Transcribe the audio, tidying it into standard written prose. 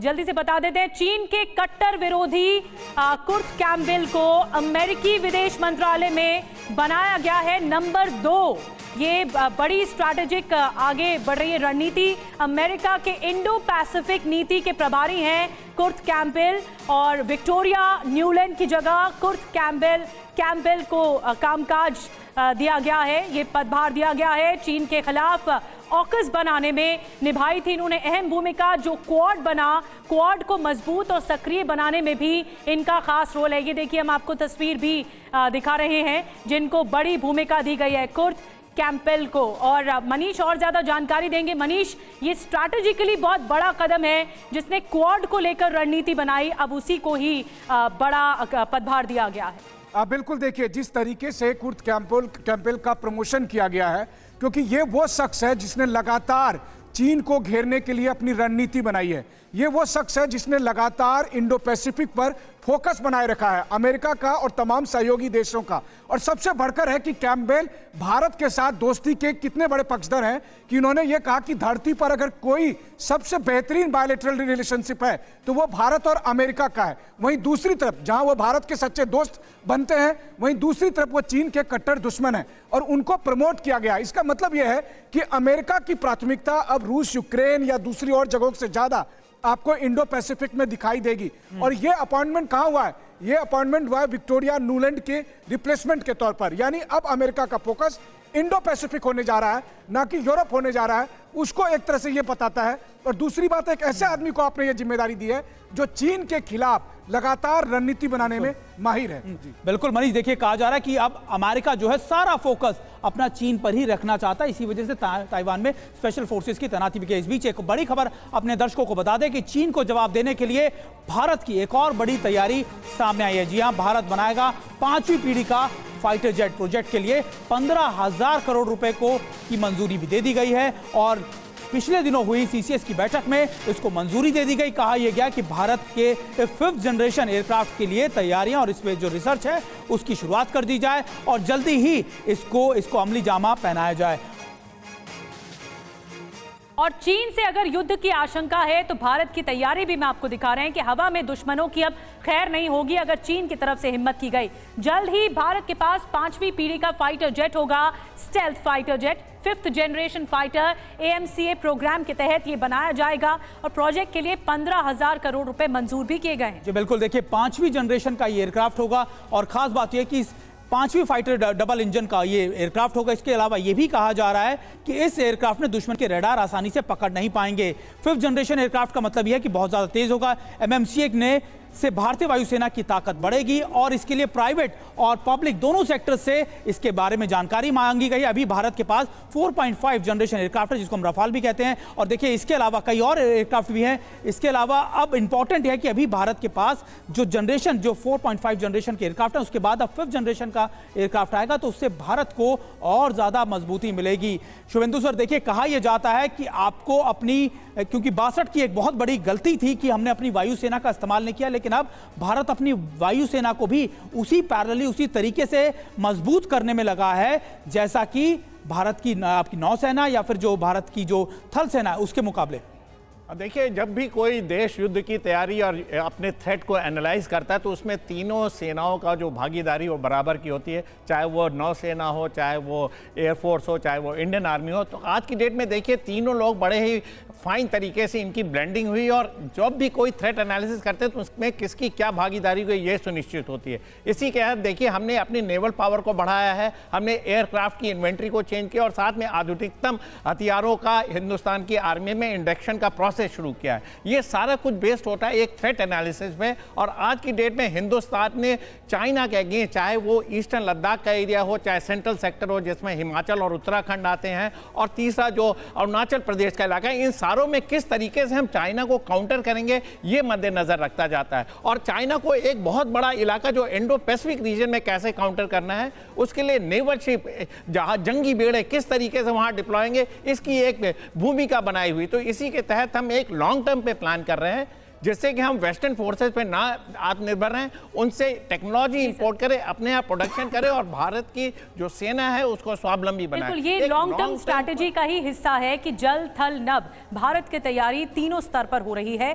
जल्दी से बता देते हैं, चीन के कट्टर विरोधी कुर्ट कैम्पबेल को अमेरिकी विदेश मंत्रालय में बनाया गया है नंबर 2। ये बड़ी स्ट्रैटेजिक आगे बढ़ रही है रणनीति। अमेरिका के इंडो पैसिफिक नीति के प्रभारी हैं कुर्ट कैम्पबेल, और विक्टोरिया न्यूलैंड की जगह कुर्ट कैम्पबेल को कामकाज दिया गया है, ये पदभार दिया गया है। चीन के खिलाफ ऑकस बनाने में निभाई थी इन्होंने अहम भूमिका। जो क्वाड बना, क्वाड को मजबूत और सक्रिय बनाने में भी इनका खास रोल है। ये देखिए, हम आपको तस्वीर भी दिखा रहे हैं जिनको बड़ी भूमिका दी गई है कुर्ट कैम्पबेल को। और मनीष और ज्यादा जानकारी देंगे। मनीष, ये स्ट्रैटेजिकली बहुत बड़ा कदम है जिसने क्वाड को लेकर रणनीति बनाई, अब उसी को ही बड़ा पदभार दिया गया है। बिल्कुल, देखिए जिस तरीके से कुर्ट कैम्पबेल का प्रमोशन किया गया है, क्योंकि ये वो शख्स है जिसने लगातार चीन को घेरने के लिए अपनी रणनीति बनाई है। ये वो शख्स है जिसने लगातार इंडो पैसिफिक पर फोकस बनाए रखा है, अमेरिका का और तमाम सहयोगी देशों का। और सबसे बढ़कर है कि कैम्पबेल भारत के साथ दोस्ती के कितने बड़े पक्षधर हैं कि उन्होंने ये कहा कि धरती पर अगर कोई सबसे बेहतरीन बायलैटरल रिलेशनशिप है तो वो भारत और अमेरिका का है। वहीं दूसरी तरफ जहां वो भारत के सच्चे दोस्त बनते हैं, वहीं दूसरी तरफ वो चीन के कट्टर दुश्मन हैं और उनको प्रमोट किया गया। इसका मतलब यह है कि अमेरिका की प्राथमिकता अब रूस, यूक्रेन या दूसरी और जगहों से ज्यादा आपको इंडो पैसिफिक में दिखाई देगी। और ये अपॉइंटमेंट कहां हुआ है? ये अपॉइंटमेंट हुआ है विक्टोरिया न्यूलैंड के रिप्लेसमेंट के तौर पर। यानी अब अमेरिका का फोकस इंडो पैसिफिक होने जा रहा है, ना कि यूरोप होने जा रहा है। उसको एक तरह से ये बताता है। और दूसरी बात, एक ऐसे आदमी को आपने ये जिम्मेदारी दी है जो चीन के खिलाफ लगातार रणनीति बनाने में माहिर है। बिल्कुल मनीष, देखिए कहा जा रहा है कि अब अमेरिका जो है सारा फोकस अपना चीन पर ही रखना चाहता है। इसी वजह से ताइवान में स्पेशल फोर्सेस की तैनाती भी की। इस बीच एक बड़ी खबर अपने दर्शकों को बता दें कि चीन को जवाब देने के लिए भारत की एक और बड़ी तैयारी सामने आई है। जी हां, भारत बनाएगा 5वीं पीढ़ी का फाइटर जेट। प्रोजेक्ट के लिए 15,000 करोड़ रुपए की मंजूरी भी दे दी गई है और पिछले दिनों हुई सीसीएस की बैठक में इसको मंजूरी दे दी गई। कहा यह गया कि भारत के 5th जनरेशन एयरक्राफ्ट के लिए तैयारियां और इसमें जो रिसर्च है उसकी शुरुआत कर दी जाए और जल्दी ही इसको अमली जामा पहनाया जाए। और चीन से अगर युद्ध की आशंका है तो भारत की तैयारी भी मैं आपको दिखा रहे हैं कि हवा में दुश्मनों की अब खैर नहीं होगी अगर चीन की तरफ से हिम्मत की गई। जल्द ही भारत के पास 5वीं पीढ़ी का फाइटर जेट होगा, stealth fighter jet. 5th generation fighter AMCA programme के तहत ये बनाया जाएगा और प्रोजेक्ट के लिए 15,000 करोड़ रुपए मंजूर भी किए गए हैं। जी बिल्कुल, देखिए 5वीं जनरेशन का ये एयरक्राफ्ट होगा और खास बात यह कि 5वीं फाइटर डबल इंजन का ये एयरक्राफ्ट होगा। इसके अलावा ये भी कहा जा रहा है कि इस एयरक्राफ्ट में दुश्मन के रडार आसानी से पकड़ नहीं पाएंगे। 5th जनरेशन एयरक्राफ्ट का मतलब यह है कि बहुत ज़्यादा तेज होगा। MMCA से भारतीय वायुसेना की ताकत बढ़ेगी और इसके लिए प्राइवेट और पब्लिक दोनों सेक्टर से इसके बारे में जानकारी मांगी गई। अभी भारत के पास 4.5 जनरेशन एयरक्राफ्ट है जिसको हम रफाल भी कहते हैं। और देखिए इसके अलावा कई और एयरक्राफ्ट भी हैं। इसके अलावा अब इंपॉर्टेंट है कि अभी भारत के पास जो 4.5 जनरेशन के एयरक्राफ्ट है उसके बाद अब 5th जनरेशन का एयरक्राफ्ट आएगा तो उससे भारत को और ज़्यादा मजबूती मिलेगी। शुभेंदु सर, देखिए कहा यह जाता है कि आपको अपनी, क्योंकि 62 की एक बहुत बड़ी गलती थी कि हमने अपनी वायुसेना का इस्तेमाल नहीं किया, लेकिन अब भारत अपनी वायुसेना को भी उसी पैरेलली उसी तरीके से मजबूत करने में लगा है जैसा कि भारत की आपकी नौसेना या फिर जो भारत की जो थल सेना है उसके मुकाबले। देखिए, जब भी कोई देश युद्ध की तैयारी और अपने थ्रेट को एनालाइज करता है तो उसमें तीनों सेनाओं का जो भागीदारी वो बराबर की होती है, चाहे वो नौसेना हो, चाहे वो एयरफोर्स हो, चाहे वो इंडियन आर्मी हो। तो आज की डेट में देखिए तीनों लोग बड़े ही फाइन तरीके से इनकी ब्लेंडिंग हुई और जब भी कोई थ्रेट एनालिसिस करते हैं तो उसमें किसकी क्या भागीदारी हुई ये सुनिश्चित होती है। इसी के तहत देखिए हमने अपनी नेवल पावर को बढ़ाया है, हमने एयरक्राफ्ट की इन्वेंट्री को चेंज किया और साथ में आधुनिकतम हथियारों का हिंदुस्तान की आर्मी में इंडक्शन का प्रोसेस शुरू किया है। ये सारा कुछ बेस्ड होता है एक थ्रेट एनालिसिस में। और आज की डेट में हिंदुस्तान ने चाइना के अगेंस्ट, चाहे वो ईस्टर्न लद्दाख का एरिया हो, चाहे सेंट्रल सेक्टर हो जिसमें हिमाचल और उत्तराखंड आते हैं, और तीसरा जो अरुणाचल प्रदेश का इलाका है, इन सारों में किस तरीके से हम चाइना को काउंटर करेंगे ये मद्देनजर रखता जाता है। और चाइना को एक बहुत बड़ा इलाका जो इंडो पैसिफिक रीजन में कैसे काउंटर करना है, उसके लिए नेवल शिप, जंगी बेड़े किस तरीके से वहां डिप्लॉयेंगे, इसकी एक भूमिका बनाई हुई। तो इसी के तहत हम एक लॉन्ग टर्म पे प्लान कर रहे हैं जिससे कि हम वेस्टर्न फोर्सेस पे ना आत्मनिर्भर रहें, उनसे टेक्नोलॉजी इंपोर्ट करें, अपने आप प्रोडक्शन करें और भारत की जो सेना है उसको स्वावलंबी बनाएं। बिल्कुल, ये लॉन्ग टर्म स्ट्रैटेजी का ही हिस्सा है कि जल, थल, नभ भारत की तैयारी तीनों स्तर पर हो रही है।